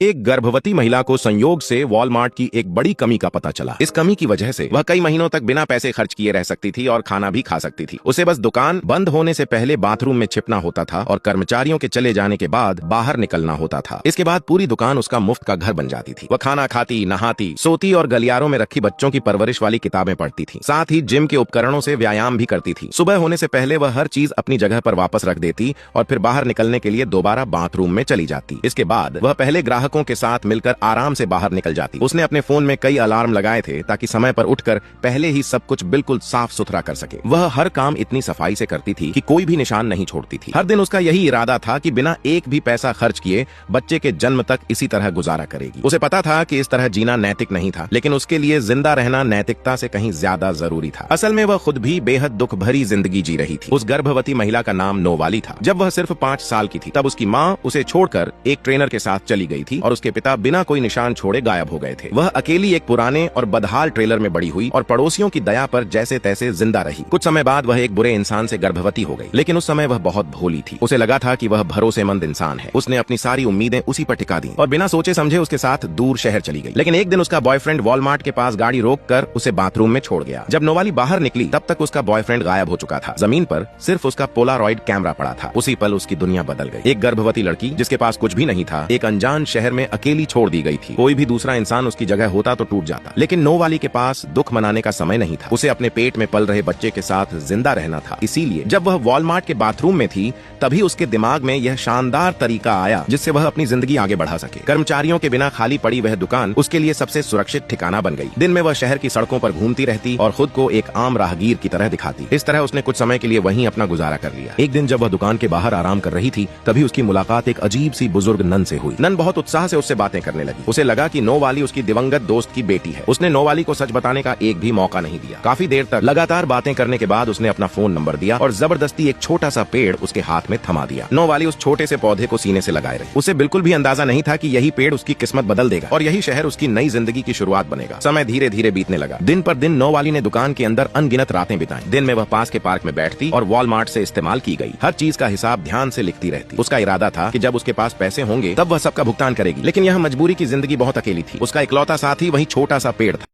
एक गर्भवती महिला को संयोग से वॉलमार्ट की एक बड़ी कमी का पता चला। इस कमी की वजह से वह कई महीनों तक बिना पैसे खर्च किए रह सकती थी और खाना भी खा सकती थी। उसे बस दुकान बंद होने से पहले बाथरूम में छिपना होता था और कर्मचारियों के चले जाने के बाद बाहर निकलना होता था। इसके बाद पूरी दुकान उसका मुफ्त का घर बन जाती थी। वह खाना खाती, नहाती, सोती और गलियारों में रखी बच्चों की परवरिश वाली किताबें पढ़ती थी। साथ ही जिम के उपकरणों से व्यायाम भी करती थी। सुबह होने से पहले वह हर चीज अपनी जगह पर वापस रख देती और फिर बाहर निकलने के लिए दोबारा बाथरूम में चली जाती। इसके बाद वह पहले ग्राहकों के साथ मिलकर आराम से बाहर निकल जाती। उसने अपने फोन में कई अलार्म लगाए थे ताकि समय पर उठकर पहले ही सब कुछ बिल्कुल साफ सुथरा कर सके। वह हर काम इतनी सफाई से करती थी कि कोई भी निशान नहीं छोड़ती थी। हर दिन उसका यही इरादा था कि बिना एक भी पैसा खर्च किए बच्चे के जन्म तक इसी तरह गुजारा करेगी। उसे पता था कि इस तरह जीना नैतिक नहीं था, लेकिन उसके लिए जिंदा रहना नैतिकता से कहीं ज्यादा जरूरी था। असल में वह खुद भी बेहद दुख भरी जिंदगी जी रही थी। उस गर्भवती महिला का नाम नोवाली था। जब वह सिर्फ 5 साल की थी तब उसकी माँ उसे छोड़कर एक ट्रेनर के साथ चली गई थी और उसके पिता बिना कोई निशान छोड़े गायब हो गए थे। वह अकेली एक पुराने और बदहाल ट्रेलर में बड़ी हुई और पड़ोसियों की दया पर जैसे तैसे जिंदा रही। कुछ समय बाद वह एक बुरे इंसान से गर्भवती हो गई, लेकिन उस समय वह बहुत भोली थी। उसे लगा था कि वह भरोसेमंद इंसान है। उसने अपनी सारी उम्मीदें उसी पर टिका दी और बिना सोचे समझे उसके साथ दूर शहर चली गई। लेकिन एक दिन उसका बॉयफ्रेंड वॉलमार्ट के पास गाड़ी रोककर उसे बाथरूम में छोड़ गया। जब नोवाली बाहर निकली तब तक उसका बॉयफ्रेंड गायब हो चुका था। जमीन पर सिर्फ उसका पोलारॉइड कैमरा पड़ा था। उसी पल उसकी दुनिया बदल गई। एक गर्भवती लड़की जिसके पास कुछ भी नहीं था, एक अनजान शहर में अकेली छोड़ दी गई थी। कोई भी दूसरा इंसान उसकी जगह होता तो टूट जाता, लेकिन नोवाली के पास दुख मनाने का समय नहीं था। उसे अपने पेट में पल रहे बच्चे के साथ जिंदा रहना था। इसीलिए जब वह वॉलमार्ट के बाथरूम में थी तभी उसके दिमाग में यह शानदार तरीका आया जिससे वह अपनी जिंदगी आगे बढ़ा सके। कर्मचारियों के बिना खाली पड़ी वह दुकान उसके लिए सबसे सुरक्षित ठिकाना बन गई। दिन में वह शहर की सड़कों पर घूमती रहती और खुद को एक आम राहगीर की तरह दिखाती। इस तरह उसने कुछ समय के लिए वहीं अपना गुजारा कर लिया। एक दिन जब वह दुकान के बाहर आराम कर रही थी तभी उसकी मुलाकात एक अजीब सी बुजुर्ग नन से हुई। नन बहुत उत्साह से उससे बातें करने लगी। उसे लगा कि नोवाली उसकी दिवंगत दोस्त की बेटी है। उसने नोवाली को सच बताने का एक भी मौका नहीं दिया। काफी देर तक लगातार बातें करने के बाद उसने अपना फोन नंबर दिया और जबरदस्ती एक छोटा सा पेड़ उसके हाथ में थमा दिया। नोवाली उस छोटे से पौधे को सीने से लगाए रही। उसे बिल्कुल भी अंदाजा नहीं था कि यही पेड़ उसकी किस्मत बदल देगा और यही शहर उसकी नई जिंदगी की शुरुआत बनेगा। समय धीरे धीरे बीतने लगा। दिन पर दिन नोवाली ने दुकान के अंदर अनगिनत रातें बिताई। दिन में वह पास के पार्क में बैठती और वॉलमार्ट से इस्तेमाल की गई हर चीज का हिसाब ध्यान से लिखती रहती। उसका इरादा था कि जब उसके पास पैसे होंगे तब वह सबका भुगतान करेगी, लेकिन यह मजबूरी की जिंदगी बहुत अकेली थी। उसका इकलौता साथी वही छोटा सा पेड़ था।